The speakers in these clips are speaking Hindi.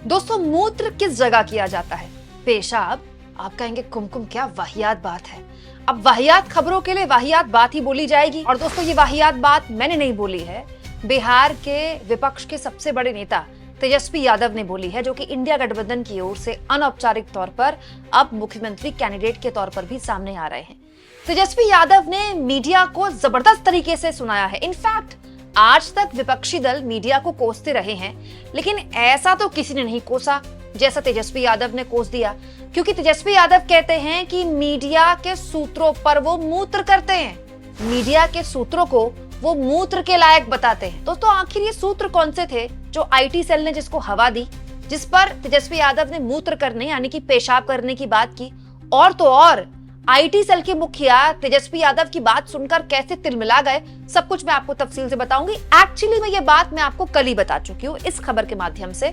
दोस्तों, मूत्र किस जगह किया जाता है? पेशाब। आप कहेंगे कुमकुम क्या वाहियात बात है। अब वाहियात खबरों के लिए वाहियात बात ही बोली जाएगी। और दोस्तों, ये वाहियात बात मैंने नहीं बोली है, बिहार के विपक्ष के सबसे बड़े नेता तेजस्वी यादव ने बोली है, जो कि इंडिया गठबंधन की ओर से अनौपचारिक तौर पर अब मुख्यमंत्री कैंडिडेट के तौर पर भी सामने आ रहे हैं। तेजस्वी यादव ने मीडिया को जबरदस्त तरीके से सुनाया है। इनफैक्ट आज तक विपक्षी दल मीडिया को कोसते रहे हैं, लेकिन ऐसा तो किसी ने नहीं कोसा जैसा तेजस्वी यादव ने कोस दिया। क्योंकि तेजस्वी यादव कहते हैं कि मीडिया के सूत्रों पर वो मूत्र करते हैं, मीडिया के सूत्रों को वो मूत्र के लायक बताते हैं। दोस्तों, आखिर ये सूत्र कौन से थे जो आईटी सेल ने जिसको हवा दी, जिस पर तेजस्वी यादव ने मूत्र करने यानी कि पेशाब करने की बात की? और तो और आईटी सेल के मुखिया तेजस्वी यादव की बात सुनकर कैसे तिलमिला गए, सब कुछ मैं आपको तफसील से बताऊंगी। एक्चुअली में ये बात मैं आपको कल ही बता चुकी हूँ इस खबर के माध्यम से।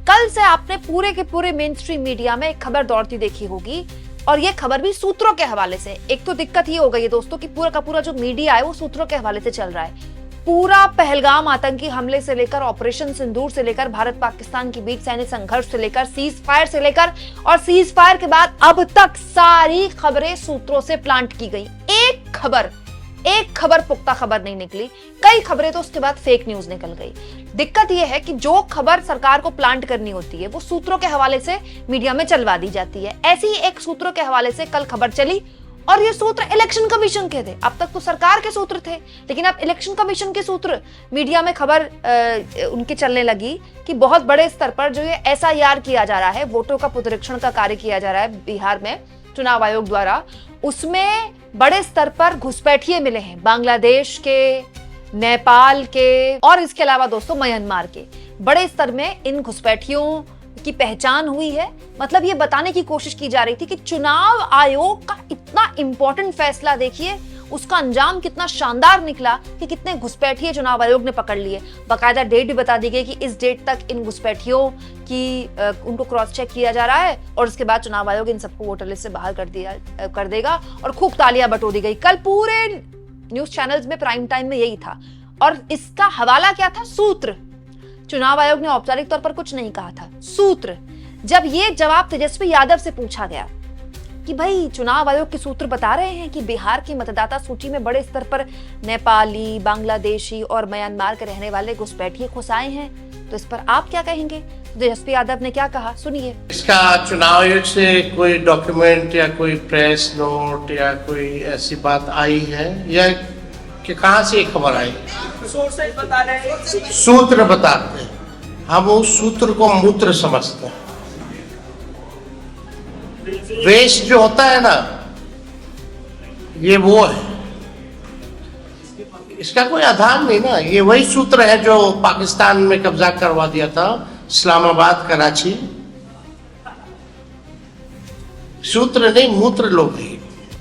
कल से आपने पूरे के पूरे मेन स्ट्रीम मीडिया में एक खबर दौड़ती देखी होगी, और ये खबर भी सूत्रों के हवाले से। एक तो दिक्कत ये हो गई है दोस्तों कि पूरा का पूरा जो मीडिया है वो सूत्रों के हवाले से चल रहा है। पूरा पहलगाम आतंकी हमले से लेकर ऑपरेशन सिंदूर से लेकर भारत पाकिस्तान के बीच सैन्य संघर्ष से लेकर सीज फायर से लेकर और सीज फायर के बाद अब तक सारी खबरें सूत्रों से प्लांट की गई। एक खबर पुख्ता खबर नहीं निकली, कई खबरें तो उसके बाद फेक न्यूज निकल गई। दिक्कत यह है कि जो खबर सरकार को प्लांट करनी होती है वो सूत्रों के हवाले से मीडिया में चलवा दी जाती है। ऐसी ही एक सूत्रों के हवाले से कल खबर चली, और ये सूत्र इलेक्शन कमीशन के थे। अब तक तो सरकार के सूत्र थे, लेकिन अब इलेक्शन कमीशन के सूत्र मीडिया में खबर उनके चलने लगी कि बहुत बड़े स्तर पर जो ये एसआईआर किया जा रहा है, वोटों का पुनरीक्षण का कार्य किया जा रहा है बिहार में चुनाव आयोग द्वारा, उसमें बड़े स्तर पर घुसपैठिए मिले हैं बांग्लादेश के, नेपाल के और इसके अलावा दोस्तों म्यांमार के। बड़े स्तर में इन घुसपैठियों की पहचान हुई है। मतलब ये बताने की कोशिश की जा रही थी कि चुनाव आयोग का इतना इंपॉर्टेंट फैसला देखिए, उसका अंजाम कितना शानदार निकला कि कितने घुसपैठिए चुनाव आयोग ने पकड़ लिए। बाकायदा डेट भी बता दी गई कि इस डेट तक इन घुसपैठियों की उनको क्रॉस चेक किया जा रहा है, और उसके बाद चुनाव आयोग इन सबको वोटर लिस्ट से बाहर कर देगा, और खूब तालियां बटोरी गई। कल पूरे न्यूज चैनल्स में प्राइम टाइम में यही था, और इसका हवाला क्या था? सूत्र। चुनाव आयोग ने औपचारिक तौर पर कुछ नहीं कहा था, सूत्र। जब ये जवाब तेजस्वी यादव से पूछा गया कि भाई चुनाव आयोग के सूत्र बता रहे हैं कि बिहार की मतदाता सूची में बड़े स्तर पर नेपाली, बांग्लादेशी और म्यांमार के रहने वाले घुसपैठिए घुसाए हैं, तो इस पर आप क्या कहेंगे? तेजस्वी यादव ने क्या कहा, सुनिए। इसका चुनाव आयोग से कोई डॉक्यूमेंट या कोई प्रेस नोट या कोई ऐसी बात आई है, या कि कहां से खबर आई? सोर्सेज बता रहे हैं, सूत्र बताते हैं। हम उस सूत्र को मूत्र समझते हैं। वेस्ट जो होता है ना, ये वो है, इसका कोई आधार नहीं ना। ये वही सूत्र है जो पाकिस्तान में कब्जा करवा दिया था, इस्लामाबाद, कराची। सूत्र नहीं, मूत्र लोग हैं।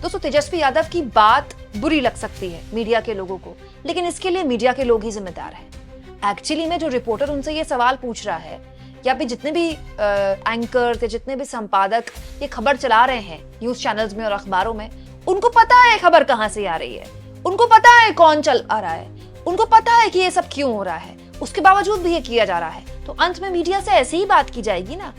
दोस्तों, तेजस्वी यादव की बात बुरी लग सकती है मीडिया के लोगों को, लेकिन इसके लिए मीडिया के लोग ही जिम्मेदार हैं। एक्चुअली में जो रिपोर्टर उनसे ये सवाल पूछ रहा है, या फिर जितने भी एंकर थे, जितने भी संपादक ये खबर चला रहे हैं न्यूज चैनल्स में और अखबारों में, उनको पता है खबर कहां से आ रही है, उनको पता है कौन चल आ रहा है, उनको पता है कि ये सब क्यों हो रहा है, उसके बावजूद भी ये किया जा रहा है। तो अंत में मीडिया से ऐसी ही बात की जाएगी ना।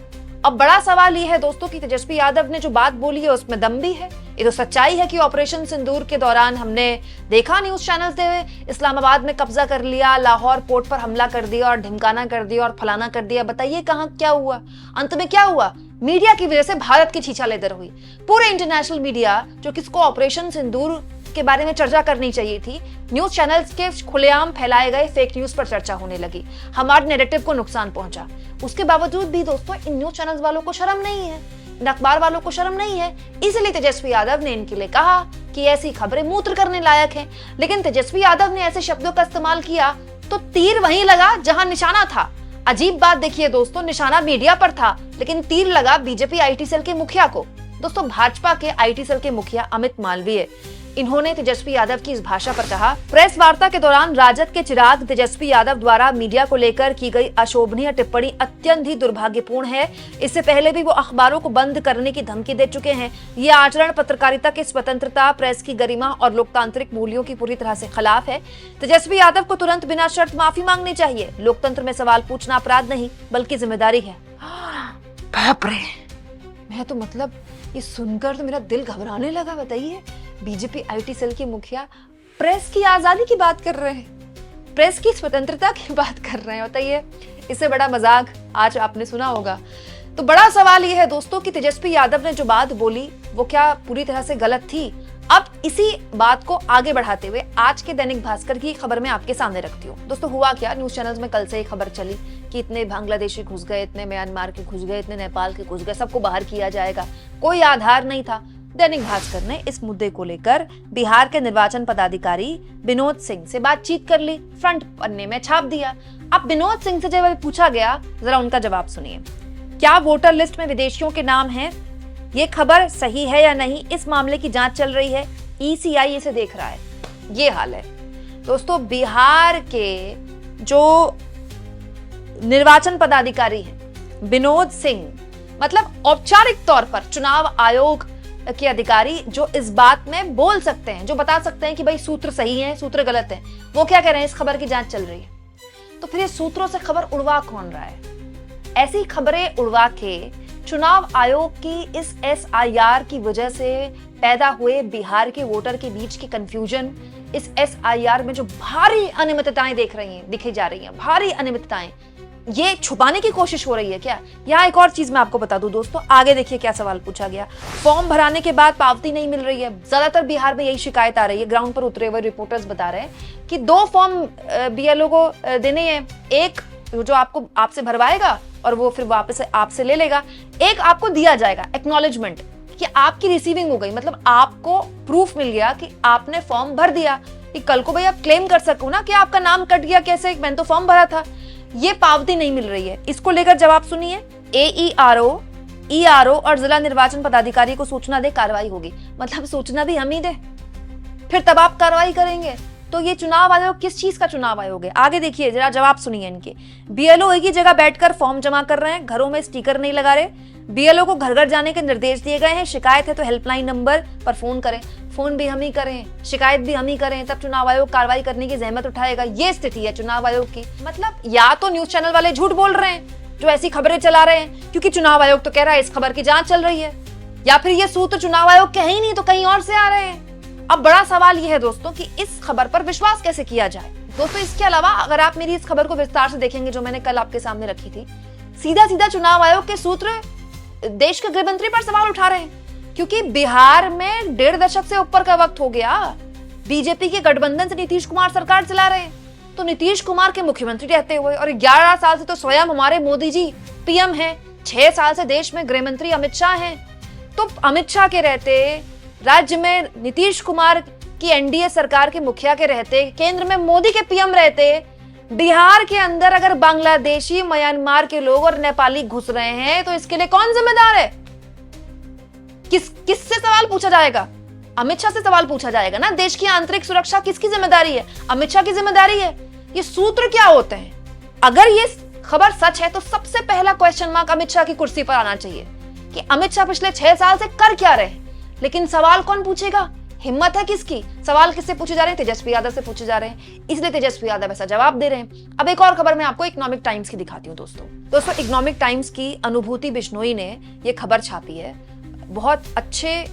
अब बड़ा सवाल ये है दोस्तों कि तेजस्वी यादव ने जो बात बोली है उसमें दम भी है। ये तो सच्चाई है कि ऑपरेशन सिंदूर के दौरान हमने देखा न्यूज चैनल्स ने इस्लामाबाद में कब्जा कर लिया, लाहौर पोर्ट पर हमला कर दिया और ढिमकाना कर दिया और फलाना कर दिया। बताइए कहां क्या हुआ? अंत में क्या हुआ? मीडिया की वजह से भारत की छीछालेदर हुई। पूरे इंटरनेशनल मीडिया जो किसको ऑपरेशन सिंदूर के बारे में चर्चा करनी चाहिए थी, न्यूज चैनल्स के खुलेआम फैलाए गए फेक न्यूज पर चर्चा होने लगी। हमारे नैरेटिव को नुकसान पहुंचा। उसके बावजूद भी दोस्तों इन न्यूज चैनल्स वालों को शर्म नहीं है, इन अखबार वालों को शर्म नहीं है। इसलिए तेजस्वी यादव ने इनके लिए कहा कि ऐसी खबरें मूत्र करने लायक हैं। लेकिन तेजस्वी यादव ने ऐसे शब्दों का इस्तेमाल किया तो तीर वहीं लगा जहां निशाना था। अजीब बात देखिए दोस्तों, निशाना मीडिया पर था, लेकिन तीर लगा बीजेपी आईटी सेल के मुखिया को। दोस्तों, भाजपा के आईटी सेल के मुखिया अमित मालवीय, इन्होंने तेजस्वी यादव की इस भाषा पर कहा, प्रेस वार्ता के दौरान राजद के चिराग तेजस्वी यादव द्वारा मीडिया को लेकर की गई अशोभनीय टिप्पणी अत्यंत ही दुर्भाग्यपूर्ण है। इससे पहले भी वो अखबारों को बंद करने की धमकी दे चुके हैं। ये आचरण पत्रकारिता की स्वतंत्रता, प्रेस की गरिमा और लोकतांत्रिक मूल्यों की पूरी तरह से खिलाफ है। तेजस्वी यादव को तुरंत बिना शर्त माफी मांगनी चाहिए। लोकतंत्र में सवाल पूछना अपराध नहीं बल्कि जिम्मेदारी है। बाप रे, मैं तो मतलब ये सुनकर तो मेरा दिल घबराने लगा। बताइए, बीजेपी आईटी सेल के मुखिया प्रेस की आजादी की बात कर रहे हैं, प्रेस की स्वतंत्रता की बात कर रहे हैं। बताइए, इससे बड़ा मजाक आज आपने सुना होगा। तो बड़ा सवाल ये है दोस्तों कि तेजस्वी यादव ने जो बात बोली वो क्या पूरी तरह से गलत थी? अब इसी बात को आगे बढ़ाते हुए आज के दैनिक भास्कर की खबर मैं आपके सामने रखती हूँ। दोस्तों, हुआ क्या, न्यूज चैनल्स में कल से ही खबर चली कि इतने बांग्लादेशी घुस गए, इतने म्यांमार के घुस गए, इतने नेपाल के घुस गए, सबको बाहर किया जाएगा। कोई आधार नहीं था। दैनिक भास्कर ने इस मुद्दे को लेकर बिहार के निर्वाचन पदाधिकारी विनोद सिंह से बातचीत कर ली, फ्रंट पन्ने में छाप दिया। अब विनोद सिंह से जब पूछा गया, जरा उनका जवाब सुनिए। क्या वोटर लिस्ट में विदेशियों के नाम हैं? ये खबर सही है या नहीं, इस मामले की जांच चल रही है, ईसीआई इसे देख रहा है। ये हाल है दोस्तों। बिहार के जो निर्वाचन पदाधिकारी हैं विनोद सिंह, मतलब औपचारिक तौर पर चुनाव आयोग के अधिकारी जो इस बात में बोल सकते हैं, जो बता सकते हैं कि भाई सूत्र सही है, सूत्र गलत है, वो क्या कह रहे हैं, इस खबर की जांच चल रही है। तो फिर ये सूत्रों से खबर उड़वा कौन रहा है? ऐसी खबरें उड़वा के चुनाव आयोग की इस एसआईआर की वजह से पैदा हुए बिहार के वोटर के बीच की कंफ्यूजन, इस एसआईआर में जो भारी अनियमितताएं दिखी जा रही हैं, भारी अनियमितताएं, ये छुपाने की कोशिश हो रही है क्या? यहाँ एक और चीज मैं आपको बता दूं दोस्तों, आगे देखिए क्या सवाल पूछा गया। फॉर्म भराने के बाद पावती नहीं मिल रही है। ज्यादातर बिहार में यही शिकायत आ रही है। ग्राउंड पर उतरे हुए रिपोर्टर्स बता रहे हैं कि 2 फॉर्म बीएलओ को देने हैं, एक जो आपसे भरवाएगा और वो फिर वापस आपसे ले लेगा, एक आपको दिया जाएगा एक्नॉलेजमेंट कि आपकी रिसीविंग हो गई, मतलब आपको प्रूफ मिल गया कि आपने फॉर्म भर दिया, कि कल को भाई आप क्लेम कर सको ना कि आपका नाम कट गया, कैसे, मैंने तो फॉर्म भरा था। ये पावती नहीं मिल रही है। इसको लेकर जवाब सुनिए। एईआरओ, ईआरओ और जिला निर्वाचन पदाधिकारी को सूचना दे, कार्रवाई होगी। मतलब सूचना भी हम ही दे, फिर तब आप कार्रवाई करेंगे। तो ये चुनाव आयोग किस चीज का चुनाव आयोग है? आगे देखिए, जरा जवाब सुनिए इनके। बीएलओ एक ही जगह बैठकर फॉर्म जमा कर रहे हैं, घरों में स्टिकर नहीं लगा रहे। बीएलओ को घर घर जाने के निर्देश दिए गए हैं। शिकायत है तो हेल्पलाइन नंबर पर फोन करें। फोन भी हम ही करें, शिकायत भी हम ही करें, तब चुनाव आयोग कार्रवाई करने की जहमत उठाएगा। ये स्थिति है चुनाव आयोग की। मतलब या तो न्यूज चैनल वाले झूठ बोल रहे हैं जो ऐसी खबरें चला रहे हैं, क्योंकि चुनाव आयोग तो कह रहा है इस खबर की जांच चल रही है, या फिर ये सूत्र चुनाव आयोग के ही नहीं तो कहीं और से आ रहे हैं। अब बड़ा सवाल यह है दोस्तों कि इस खबर पर विश्वास कैसे किया जाए। दोस्तों, इसके अलावा अगर आप मेरी इस खबर को विस्तार से देखेंगे जो मैंने कल आपके सामने रखी थी, सीधा सीधा चुनाव आयोग के सूत्र देश के गृह मंत्री पर सवाल उठा रहे हैं, क्योंकि बिहार में 1.5 दशक से ऊपर का वक्त हो गया बीजेपी के गठबंधन से नीतीश कुमार सरकार चला रहे हैं। तो नीतीश कुमार के मुख्यमंत्री रहते हुए और 11 साल से तो स्वयं हमारे मोदी जी पीएम हैं, 6 साल से देश में गृह मंत्री अमित शाह हैं। तो अमित शाह के रहते, राज्य में नीतीश कुमार की एनडीए सरकार के मुखिया के रहते, केंद्र में मोदी के पीएम रहते, बिहार के अंदर अगर बांग्लादेशी, म्यांमार के लोग और नेपाली घुस रहे हैं तो इसके लिए कौन जिम्मेदार है? किससे सवाल पूछा जाएगा? अमित शाह से सवाल पूछा जाएगा ना। देश की आंतरिक सुरक्षा किसकी जिम्मेदारी है? अमित शाह की जिम्मेदारी है। ये सूत्र क्या होते हैं? अगर ये खबर सच है तो सबसे पहला क्वेश्चन मार्क अमित शाह की कुर्सी पर आना चाहिए कि अमित शाह पिछले 6 साल से कर क्या रहे। लेकिन सवाल कौन पूछेगा? हिम्मत है किसकी? सवाल किससे पूछे जा रहे हैं? तेजस्वी यादव से पूछे जा रहे हैं, इसलिए तेजस्वी यादव ऐसा जवाब दे रहे हैं। अब एक और खबर मैं आपको इकोनॉमिक टाइम्स की दिखाती हूँ दोस्तों। इकोनॉमिक टाइम्स की अनुभूति बिश्नोई ने ये खबर छापी है। बहुत अच्छे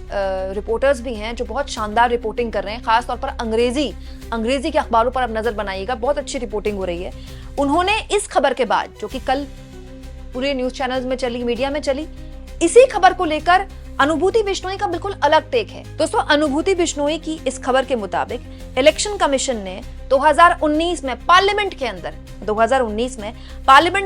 रिपोर्टर्स भी हैं जो बहुत शानदार रिपोर्टिंग कर रहे हैं, खासतौर पर अंग्रेजी के अखबारों पर अब नजर बनाइएगा, बहुत अच्छी रिपोर्टिंग हो रही है। उन्होंने इस खबर के बाद, जो कि कल पूरे न्यूज चैनल्स में चली, मीडिया में चली, इसी खबर को लेकर अनुभूति बिश्नोई का बिल्कुल अलग टेक है। दोस्तों, अनुभूति बिश्नोई की इस खबर के मुताबिक इलेक्शन कमीशन ने 2019 में पार्लियामेंट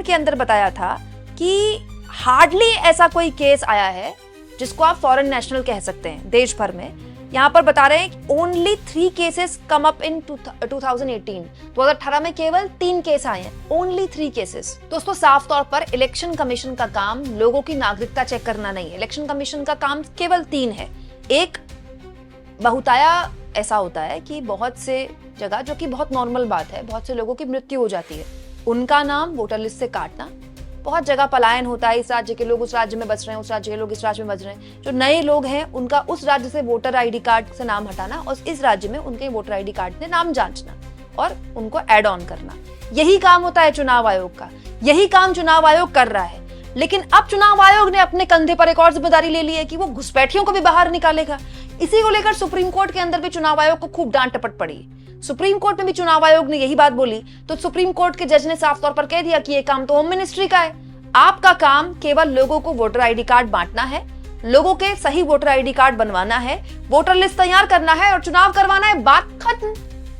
के अंदर बताया था कि हार्डली ऐसा कोई केस आया है जिसको आप फॉरेन नेशनल कह सकते हैं देश भर में। यहाँ पर बता रहे हैं only 3 cases come up in 2018 में केवल 3 केस आए हैं, ओनली 3 केसेस। दोस्तों, साफ तौर पर इलेक्शन कमीशन का काम लोगों की नागरिकता चेक करना नहीं है। इलेक्शन कमीशन का काम केवल 3 है। एक, बहुताया ऐसा होता है कि बहुत से जगह, जो कि बहुत नॉर्मल बात है, बहुत से लोगों की मृत्यु हो जाती है, उनका नाम वोटर लिस्ट से काटना। बहुत जगह पलायन होता है, इस राज्य के लोग उस राज्य में बच रहे हैं, उस राज्य के लोग इस राज्य में बच रहे हैं। जो नए लोग हैं उनका उस राज्य से वोटर आईडी कार्ड से नाम हटाना और इस राज्य में उनके वोटर आईडी कार्ड से नाम जांचना और उनको ऐड ऑन करना, यही काम होता है चुनाव आयोग का। यही काम चुनाव आयोग कर रहा है। लेकिन अब चुनाव आयोग ने अपने कंधे पर एक और जिम्मेदारी ले ली है कि वो घुसपैठियों को भी बाहर निकालेगा। इसी को लेकर सुप्रीम कोर्ट के अंदर भी चुनाव आयोग को खूब डांट टपट पड़ी। सुप्रीम कोर्ट में भी चुनाव आयोग ने यही बात बोली तो सुप्रीम कोर्ट के जज ने साफ तौर पर कह दिया कि ये काम तो होम मिनिस्ट्री का है। आपका काम केवल लोगों को वोटर आईडी कार्ड बांटना है, लोगों के सही वोटर आईडी कार्ड बनवाना है, वोटर लिस्ट तैयार करना है और चुनाव करवाना है, बात खत्म।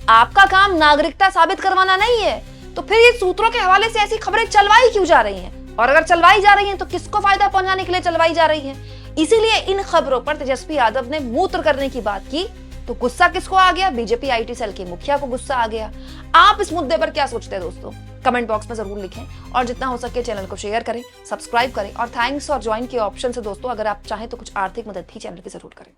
आपका काम नागरिकता साबित करवाना नहीं है। तो फिर ये सूत्रों के हवाले से ऐसी खबरें चलवाई क्यों जा रही हैं? और अगर चलवाई जा रही हैं तो किसको फायदा पहुंचाने के लिए चलवाई जा रही हैं? इसीलिए इन खबरों पर तेजस्वी यादव ने मूत्र करने की बात की तो गुस्सा किसको आ गया? बीजेपी आईटी सेल के मुखिया को गुस्सा आ गया। आप इस मुद्दे पर क्या सोचते हैं दोस्तों? कमेंट बॉक्स में जरूर लिखें और जितना हो सके चैनल को शेयर करें, सब्सक्राइब करें और थैंक्स और ज्वाइन के ऑप्शन से दोस्तों अगर आप चाहें तो कुछ आर्थिक मदद भी चैनल की जरूर करें।